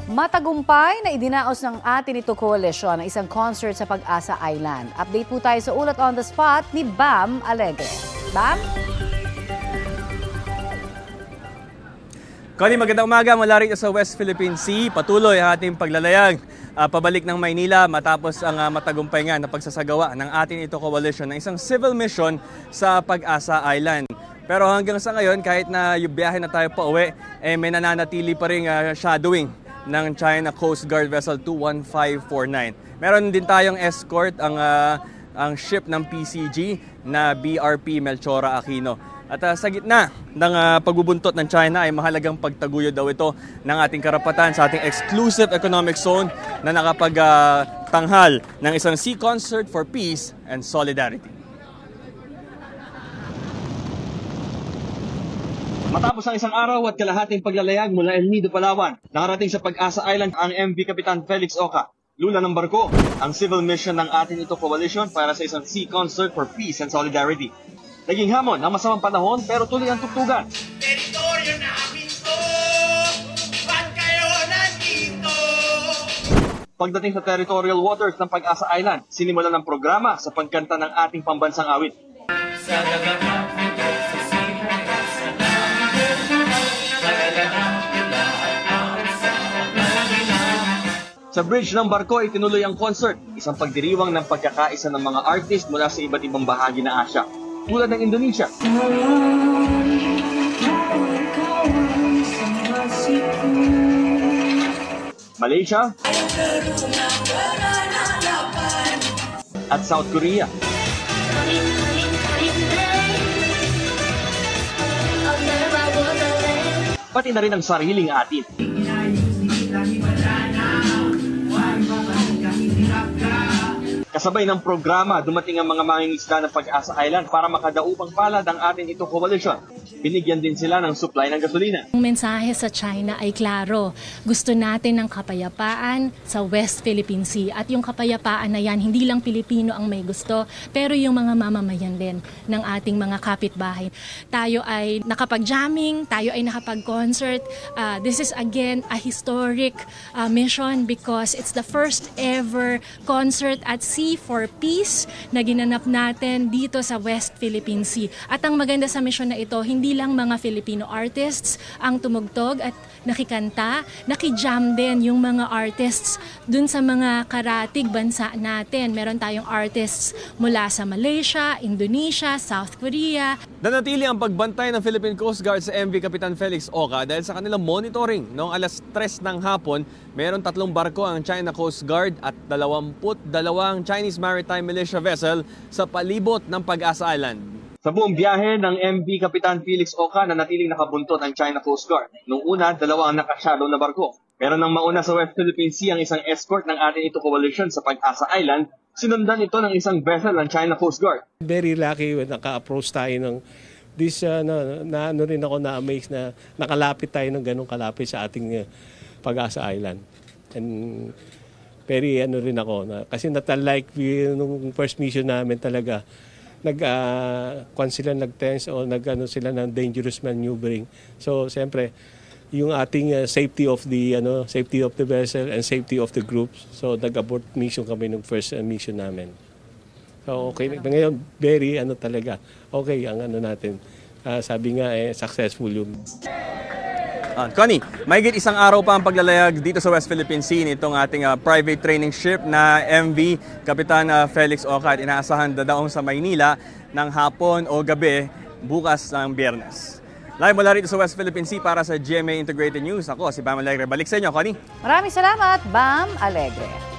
Matagumpay na idinaos ng Atin Ito Coalition ang isang concert sa Pag-asa Island. Update po tayo sa ulat on the spot ni Bam Alegre. Bam? Connie, magandang umaga mula rito sa West Philippine Sea. Patuloy ang ating paglalayag pabalik ng Maynila matapos ang matagumpay nga na pagsasagawa ng Atin Ito Coalition ng isang civil mission sa Pag-asa Island. Pero hanggang sa ngayon, kahit na yung biyahe na tayo pa uwi, may nananatili pa rin shadowing ng China Coast Guard Vessel 21549. Meron din tayong escort ang ship ng PCG na BRP Melchora Aquino. At sa gitna ng pagbubuntot ng China ay mahalagang pagtaguyod daw ito ng ating karapatan sa ating exclusive economic zone na nakapagtanghal ng isang sea concert for peace and solidarity. Matapos ang isang araw at kalahating paglalayag mula El Nido, Palawan, nakarating sa Pag-asa Island ang MV Kapitan Felix Oca. Lula ng barko, ang civil mission ng Atin Ito Coalition para sa isang sea concert for peace and solidarity. Naging hamon ang masamang panahon pero tuloy ang tugtugan. Teritoryo namin to, ba't kayo nandito? Pagdating sa territorial waters ng Pag-asa Island, sinimulan ng programa sa pagkanta ng ating pambansang awit. Sa dagat Sa bridge ng barko ay tinuloy ang concert, isang pagdiriwang ng pagkakaisa ng mga artist mula sa iba't ibang bahagi ng Asya, tulad ng Indonesia, Malaysia, at South Korea. Pati na rin ang sariling atin. Kasabay ng programa, dumating ang mga mangingisda ng Pag-asa Island para makadaupang palad ang Atin Ito Coalition. Binigyan din sila ng supply ng gasolina. Ang mensahe sa China ay klaro. Gusto natin ng kapayapaan sa West Philippine Sea. At yung kapayapaan na yan, hindi lang Pilipino ang may gusto, pero yung mga mamamayan din ng ating mga kapitbahay. Tayo ay nakapag-jamming, tayo ay nakapag-concert. This is again a historic mission because it's the first ever concert at sea for peace na ginanap natin dito sa West Philippine Sea. At ang maganda sa mission na ito, hindi lang mga Filipino artists ang tumugtog at nakikanta, nakijam din yung mga artists dun sa mga karatig bansa natin. Meron tayong artists mula sa Malaysia, Indonesia, South Korea. Nanatili ang pagbantay ng Philippine Coast Guard sa MV Kapitan Felix Oca dahil sa kanilang monitoring. Noong alas 3 ng hapon, meron 3 barko ang China Coast Guard at 22 Chinese Maritime Militia vessel sa palibot ng Pag-asa Island. Sa buong biyahe ng MV Kapitan Felix Oca, nanatiling nakabuntot ang China Coast Guard. Noong una, 2 ang nakashadow na barko. Pero nang mauna sa West Philippine Sea ang isang escort ng Atin Ito Coalition sa Pag-asa Island, sinundan ito ng isang vessel ng China Coast Guard. Very lucky when naka-approach tayo ng this, ano rin ako na-amaze na nakalapit tayo ng ganong kalapit sa ating Pag-asa Island. And very ano rin ako, kasi like nung first mission namin talaga, nag-tense o nag-ano sila ng dangerous maneuvering. So, siyempre, yung ating safety of the vessel and safety of the groups. So, nag-abort mission kami nung first mission namin. So, okay. Ngayon, very talaga. Okay ang natin. Sabi nga, successful yung... Connie, mahigit isang araw pa ang paglalayag dito sa West Philippine Sea nitong ating private training ship na MV Kapitan Felix Oca at inaasahan dadaong sa Maynila ng hapon o gabi bukas ng Biyernes. Live mula rito sa West Philippine Sea para sa GMA Integrated News. Ako si Bam Alegre. Balik sa inyo, Connie. Maraming salamat, Bam Alegre.